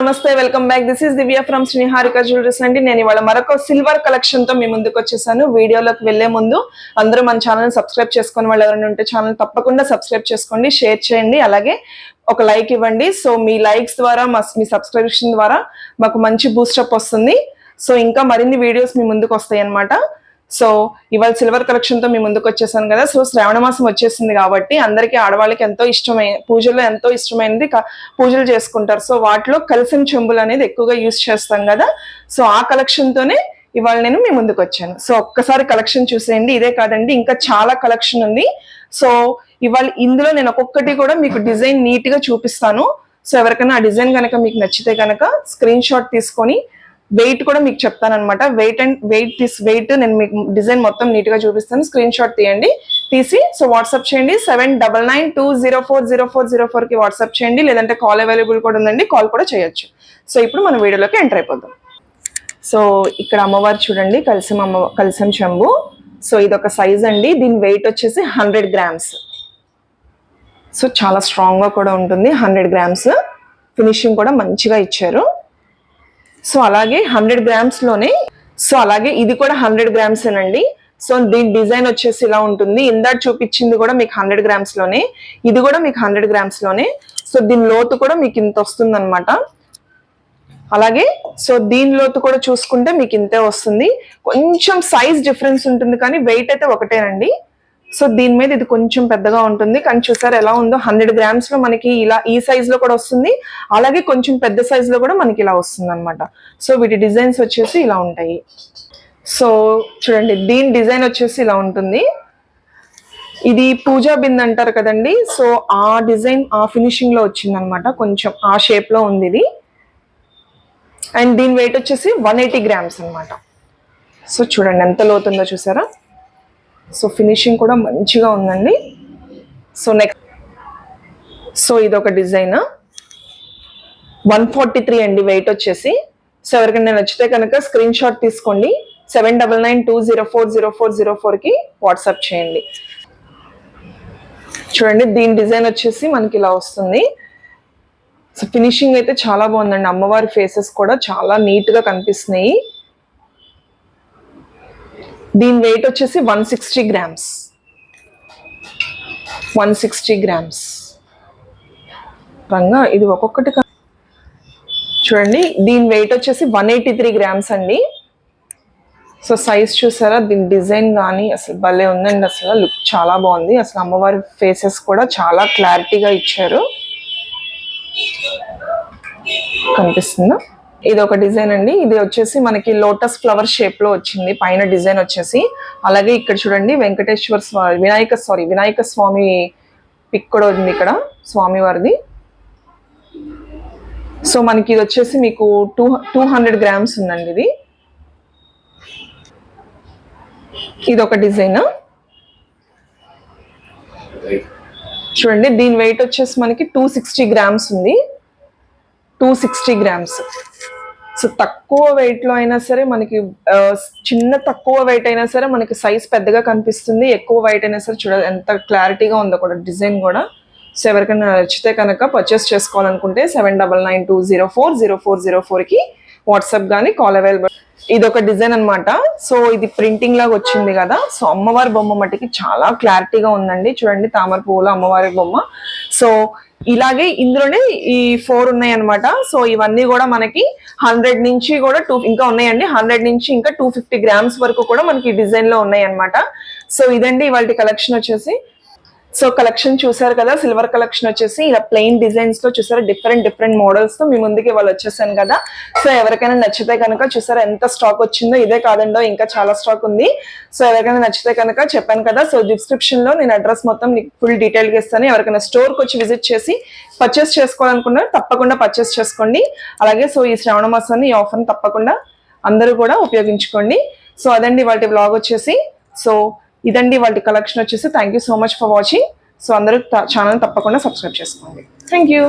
నమస్తే, welcome back. This is Divya from Sriharika jewelleries అండి. నేను ఇవాళ మరొక సిల్వర్ కలెక్షన్ తో మీ ముందుకు వచ్చేసాను. వీడియోలోకి వెళ్లే ముందు అందరూ మన ఛానల్ సబ్స్క్రైబ్ చేసుకుని వాళ్ళు ఎవరైనా ఉంటే ఛానల్ తప్పకుండా సబ్స్క్రైబ్ చేసుకోండి, షేర్ చేయండి, అలాగే ఒక లైక్ ఇవ్వండి. సో మీ లైక్స్ ద్వారా మీ సబ్స్క్రిప్షన్ ద్వారా మాకు మంచి బూస్టప్ వస్తుంది. సో ఇంకా మరిన్ని వీడియోస్ మీ ముందుకు వస్తాయి అన్నమాట. సో ఇవాళ సిల్వర్ కలెక్షన్ తో మీ ముందుకు వచ్చేసాను కదా. సో శ్రావణ మాసం వచ్చేసింది కాబట్టి అందరికీ ఆడవాళ్ళకి ఎంతో ఇష్టమైన పూజల్లో ఎంతో ఇష్టమైనది పూజలు చేసుకుంటారు. సో వాటిలో కలశం చెంబులు అనేది ఎక్కువగా యూజ్ చేస్తాం కదా. సో ఆ కలెక్షన్ తోనే ఇవాళ నేను మీ ముందుకు వచ్చాను. సో ఒక్కసారి కలెక్షన్ చూసేయండి. ఇదే కాదండి, ఇంకా చాలా కలెక్షన్ ఉంది. సో ఇవాళ ఇందులో నేను ఒక్కొక్కటి కూడా మీకు డిజైన్ నీట్ గా చూపిస్తాను. సో ఎవరికైనా ఆ డిజైన్ కనుక మీకు నచ్చితే కనుక స్క్రీన్ షాట్ తీసుకొని వెయిట్ కూడా మీకు చెప్తాను అనమాట. వెయిట్ నేను మీకు డిజైన్ మొత్తం నీట్ గా చూపిస్తాను. స్క్రీన్ షాట్ తీసి సో వాట్సాప్ చేయండి. 7999204040 కి వాట్సాప్ చేయండి, లేదంటే కాల్ అవైలబుల్ కూడా ఉందండి, కాల్ కూడా చేయొచ్చు. సో ఇప్పుడు మనం వీడియోలోకి ఎంటర్ అయిపోతాం. సో ఇక్కడ అమ్మవారు చూడండి, కలశం చెంబు. సో ఇదొక సైజ్ అండి. దీని వెయిట్ వచ్చేసి 100 గ్రామ్స్. సో చాలా స్ట్రాంగ్ గా కూడా ఉంటుంది. 100 గ్రామ్స్ ఫినిషింగ్ కూడా మంచిగా ఇచ్చారు. సో అలాగే 100 గ్రామ్స్ లోనే అలాగే ఇది కూడా 100 గ్రామ్స్ ఏనండి. సో దీని డిజైన్ వచ్చేసి ఇలా ఉంటుంది. ఇందాక చూపించింది కూడా మీకు 100 గ్రామ్స్ లోనే, ఇది కూడా మీకు 100 గ్రామ్స్ లోనే. సో దీని లోతు కూడా మీకు ఇంత వస్తుంది అనమాట. అలాగే సో దీని లోతు కూడా చూసుకుంటే మీకు ఇంతే వస్తుంది. కొంచెం సైజ్ డిఫరెన్స్ ఉంటుంది, కానీ వెయిట్ అయితే ఒకటేనండి. సో దీని మీద ఇది కొంచెం పెద్దగా ఉంటుంది, కానీ చూసారు ఎలా ఉందో. 100 గ్రామ్స్ లో మనకి ఇలా ఈ సైజ్ లో కూడా వస్తుంది, అలాగే కొంచెం పెద్ద సైజ్ లో కూడా మనకి ఇలా వస్తుంది అనమాట. సో వీటి డిజైన్స్ వచ్చేసి ఇలా ఉంటాయి. సో చూడండి, దీని డిజైన్ వచ్చేసి ఇలా ఉంటుంది. ఇది పూజా బింద్ అంటారు కదండి. సో ఆ డిజైన్ ఆ ఫినిషింగ్ లో వచ్చింది అనమాట. కొంచెం ఆ షేప్ లో ఉంది ఇది. అండ్ దీని వెయిట్ వచ్చేసి 180 గ్రామ్స్ అనమాట. సో చూడండి ఎంత లోతుందో చూసారా. సో ఫినిషింగ్ కూడా మంచిగా ఉందండి. సో నెక్స్ట్ ఇదొక డిజైన్ 143 అండి వెయిట్ వచ్చేసి. సో ఎవరికైనా నచ్చితే కనుక స్క్రీన్ షాట్ తీసుకోండి. 7999204040 కి వాట్సాప్ చేయండి. చూడండి, దీని డిజైన్ వచ్చేసి మనకి ఇలా వస్తుంది. సో ఫినిషింగ్ అయితే చాలా బాగుందండి. అమ్మవారి ఫేసెస్ కూడా చాలా నీట్ గా కనిపిస్తున్నాయి. దీని వెయిట్ వచ్చేసి 160 గ్రామ్స్. 160 గ్రామ్స్ రంగా ఇది ఒక్కొక్కటి చూడండి. దీని వెయిట్ వచ్చేసి 183 గ్రామ్స్ అండి. సో సైజ్ చూసారా, దీని డిజైన్ కానీ అసలు భలే ఉందండి. అసలు లుక్ చాలా బాగుంది. అసలు అమ్మవారి ఫేసెస్ కూడా చాలా క్లారిటీగా ఇచ్చారు. కనిపిస్తుందా? ఇది ఒక డిజైన్ అండి. ఇది వచ్చేసి మనకి లోటస్ ఫ్లవర్ షేప్ లో వచ్చింది పైన డిజైన్ వచ్చేసి. అలాగే ఇక్కడ చూడండి వినాయక స్వామి పిక్ కూడా ఉంది ఇక్కడ, స్వామి వారిది. సో మనకి ఇది వచ్చేసి మీకు 200 గ్రామ్స్ ఉందండి. ఇది ఒక డిజైన్ చూడండి. దీని వెయిట్ వచ్చేసి మనకి 260 గ్రామ్స్ ఉంది. 260 గ్రామ్స్. సో తక్కువ వెయిట్ లో అయినా సరే మనకి తక్కువ వెయిట్ అయినా సరే మనకి సైజ్ పెద్దగా కనిపిస్తుంది. ఎక్కువ వెయిట్ అయినా సరే చూడాలి ఎంత క్లారిటీగా ఉందో కూడా డిజైన్ కూడా. సో ఎవరికైనా నచ్చితే కనుక పర్చేస్ చేసుకోవాలనుకుంటే 7999204040 కి వాట్సాప్ కానీ కాల్ అవైలబుల్. ఇది ఒక డిజైన్ అనమాట. సో ఇది ప్రింటింగ్ లాగా వచ్చింది కదా. సో అమ్మవారి బొమ్మ మట్టికి చాలా క్లారిటీగా ఉందండి. చూడండి, తామర పువ్వుల అమ్మవారి బొమ్మ. సో ఇలాగే ఇందులోనే ఈ 4 ఉన్నాయి అనమాట. సో ఇవన్నీ కూడా మనకి 100 నుంచి కూడా ఇంకా ఉన్నాయండి. 100 నుంచి ఇంకా 250 గ్రామ్స్ వరకు కూడా మనకి డిజైన్ లో ఉన్నాయి అనమాట. సో ఇదండి ఇవాళ కలెక్షన్ వచ్చేసి. సో కలెక్షన్ చూసారు కదా, సిల్వర్ కలెక్షన్ వచ్చేసి ఇలా ప్లెయిన్ డిజైన్స్ లో చూసారా, డిఫరెంట్ మోడల్స్ తో మీ ముందుకి వాళ్ళు వచ్చేసాను కదా. సో ఎవరికైనా నచ్చితే కనుక చూసారా ఎంత స్టాక్ వచ్చిందో. ఇదే కాదండో ఇంకా చాలా స్టాక్ ఉంది. సో ఎవరికైనా నచ్చితే కనుక చెప్పాను కదా. సో డిస్క్రిప్షన్ లో నేను అడ్రస్ మొత్తం ఫుల్ డీటెయిల్ గా ఇస్తాను. ఎవరికైనా స్టోర్ కి వచ్చి విజిట్ చేసి పర్చేస్ చేసుకోవాలనుకున్నారు తప్పకుండా పర్చేస్ చేసుకోండి. అలాగే సో ఈ శ్రావణ మాసాన్ని ఈ ఆఫర్ తప్పకుండా అందరూ కూడా ఉపయోగించుకోండి. సో అదండి వాటి బ్లాగ్ వచ్చేసి. సో ఇదండి వాటి కలెక్షన్ వచ్చేసి. Thank you so much for watching. So అందరూ ఛానల్ తప్పకుండా సబ్స్క్రైబ్ చేసుకోండి. Thank you.